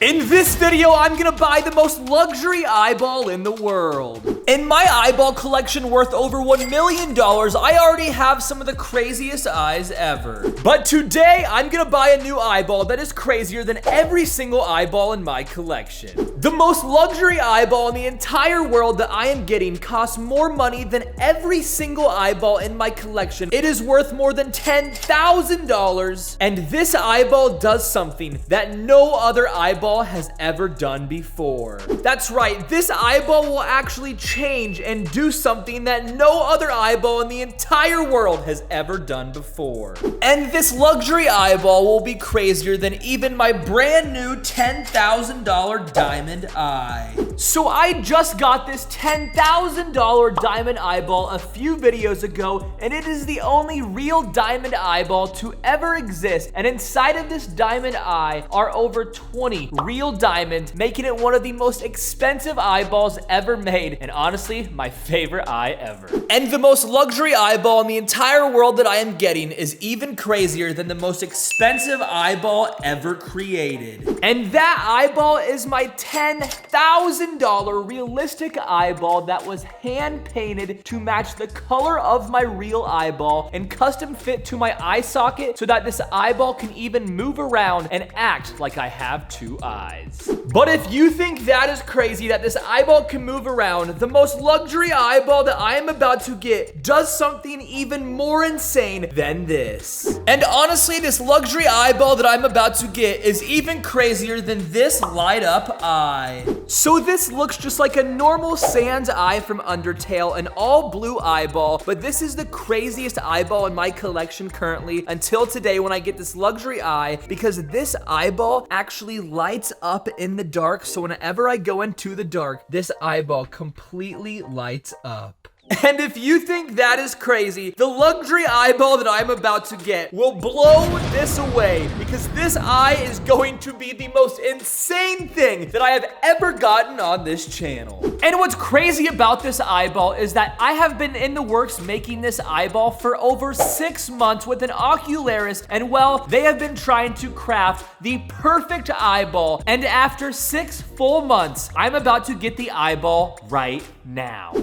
In this video, I'm gonna buy the most luxury eyeball in the world. In my eyeball collection worth over $1 million, I already have some of the craziest eyes ever. But today, I'm gonna buy a new eyeball that is crazier than every single eyeball in my collection. The most luxury eyeball in the entire world that I am getting costs more money than every single eyeball in my collection. It is worth more than $10,000, and this eyeball does something that no other eyeball has ever done before. That's right, this eyeball will actually change and do something that no other eyeball in the entire world has ever done before. And this luxury eyeball will be crazier than even my brand new $10,000 diamond eye. So I just got this $10,000 diamond eyeball a few videos ago, and it is the only real diamond eyeball to ever exist. And inside of this diamond eye are over 20 real diamonds, making it one of the most expensive eyeballs ever made, and honestly, my favorite eye ever. And the most luxury eyeball in the entire world that I am getting is even crazier than the most expensive eyeball ever created. And that eyeball is my $10,000 realistic eyeball that was hand painted to match the color of my real eyeball and custom fit to my eye socket so that this eyeball can even move around and act like I have two eyes. But if you think that is crazy that this eyeball can move around, the most luxury eyeball that I am about to get does something even more insane than this. And honestly, this luxury eyeball that I'm about to get is even crazier than this light up eye. So this looks just like a normal Sans eye from Undertale, an all blue eyeball, but this is the craziest eyeball in my collection currently until today when I get this luxury eye, because this eyeball actually lights up in the dark. So whenever I go into the dark, this eyeball completely lights up. And if you think that is crazy, the luxury eyeball that I'm about to get will blow this away, because this eye is going to be the most insane thing that I have ever gotten on this channel. And what's crazy about this eyeball is that I have been in the works making this eyeball for over 6 months with an ocularist, and well, they have been trying to craft the perfect eyeball. And after 6 full months, I'm about to get the eyeball right now.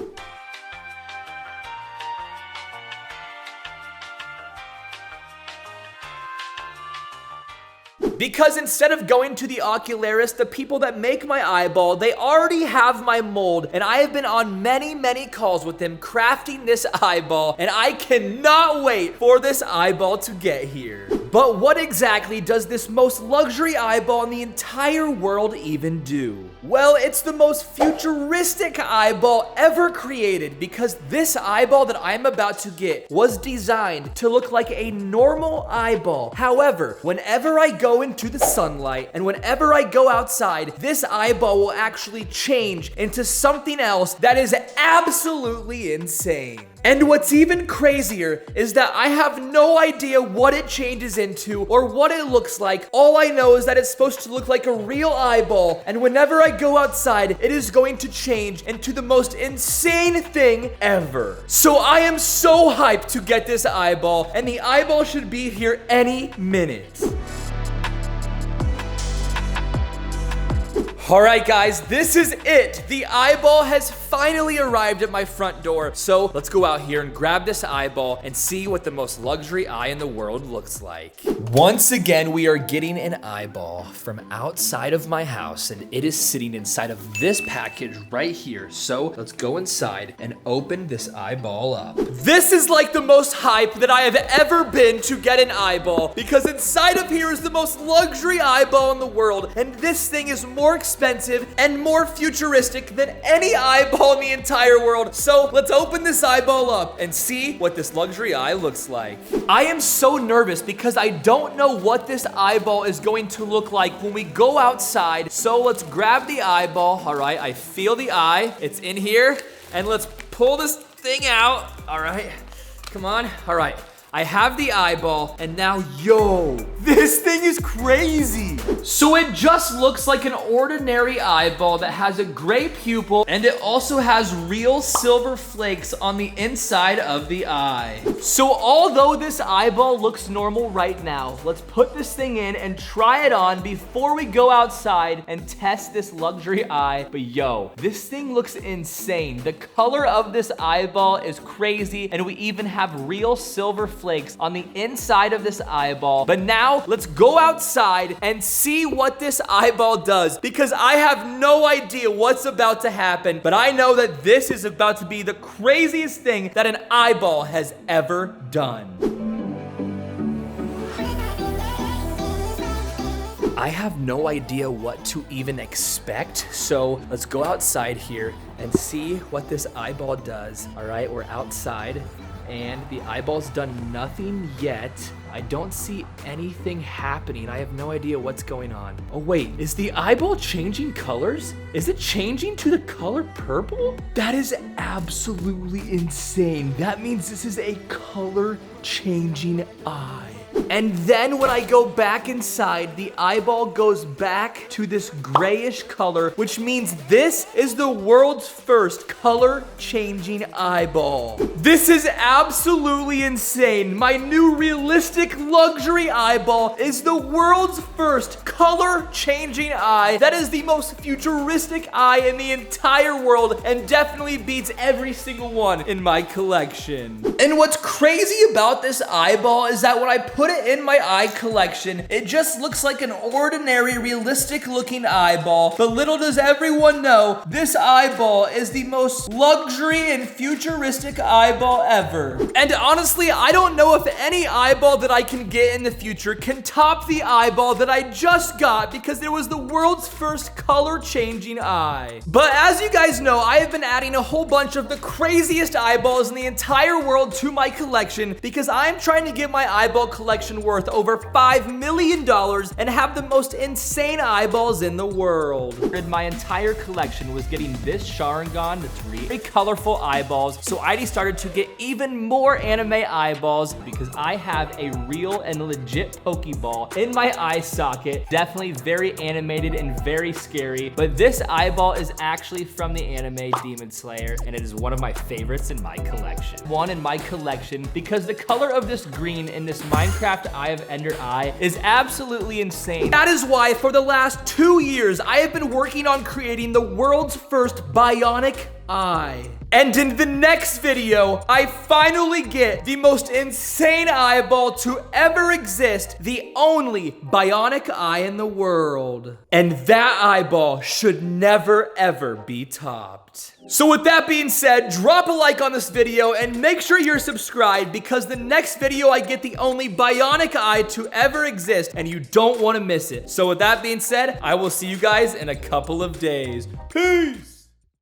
Because instead of going to the ocularist, the people that make my eyeball, they already have my mold, and I have been on many calls with them crafting this eyeball, and I cannot wait for this eyeball to get here. But what exactly does this most luxury eyeball in the entire world even do? Well, it's the most futuristic eyeball ever created, because this eyeball that I'm about to get was designed to look like a normal eyeball. However, whenever I go into the sunlight and whenever I go outside, this eyeball will actually change into something else that is absolutely insane. And what's even crazier is that I have no idea what it changes into or what it looks like. All I know is that it's supposed to look like a real eyeball, and whenever I go outside, it is going to change into the most insane thing ever. So I am so hyped to get this eyeball, and the eyeball should be here any minute. All right, guys, this is it. The eyeball has finally arrived at my front door. So let's go out here and grab this eyeball and see what the most luxury eye in the world looks like. Once again, we are getting an eyeball from outside of my house, and it is sitting inside of this package right here. So let's go inside and open this eyeball up. This is like the most hype that I have ever been to get an eyeball, because inside of here is the most luxury eyeball in the world, and this thing is more expensive and more futuristic than any eyeball in the entire world. So let's open this eyeball up and see what this luxury eye looks like. I am so nervous because I don't know what this eyeball is going to look like when we go outside. So let's grab the eyeball. All right, I feel the eye. It's in here, and let's pull this thing out. All right, come on. All right, I have the eyeball, and now, yo, This thing is crazy. So it just looks like an ordinary eyeball that has a gray pupil, and it also has real silver flakes on the inside of the eye. So although this eyeball looks normal right now, let's put this thing in and try it on before we go outside and test this luxury eye. But yo, this thing looks insane. The color of this eyeball is crazy, and we even have real silver flakes on the inside of this eyeball. But now let's go outside and see what this eyeball does, because I have no idea what's about to happen, but I know that this is about to be the craziest thing that an eyeball has ever done. I have no idea what to even expect, so let's go outside here and see what this eyeball does. All right, we're outside, and the eyeball's done nothing yet. I don't see anything happening. I have no idea what's going on. Oh wait, is the eyeball changing colors? Is it changing to the color purple? That is absolutely insane. That means this is a color changing eye. And then when I go back inside, the eyeball goes back to this grayish color, which means this is the world's first color-changing eyeball. This is absolutely insane. My new realistic luxury eyeball is the world's first color-changing eye. That is the most futuristic eye in the entire world and definitely beats every single one in my collection. And what's crazy about this eyeball is that when I put it in my eye collection, it just looks like an ordinary realistic looking eyeball, but little does everyone know, this eyeball is the most luxury and futuristic eyeball ever. And honestly, I don't know if any eyeball that I can get in the future can top the eyeball that I just got, because it was the world's first color changing eye. But as you guys know, I have been adding a whole bunch of the craziest eyeballs in the entire world to my collection, because I'm trying to get my eyeball collection worth over $5 million and have the most insane eyeballs in the world. And my entire collection was getting this Sharingan, that's really colorful eyeballs, so I started to get even more anime eyeballs because I have a real and legit Pokeball in my eye socket. Definitely very animated and very scary, but this eyeball is actually from the anime Demon Slayer, and it is one of my favorites in my collection. One in my collection because the color of this green in this Minecraft Eye of Ender eye is absolutely insane. That is why for the last 2 years, I have been working on creating the world's first bionic eye. And in the next video, I finally get the most insane eyeball to ever exist, the only bionic eye in the world. And that eyeball should never ever be topped. So with that being said, drop a like on this video and make sure you're subscribed, because the next video I get the only bionic eye to ever exist and you don't want to miss it. So with that being said, I will see you guys in a couple of days. Peace!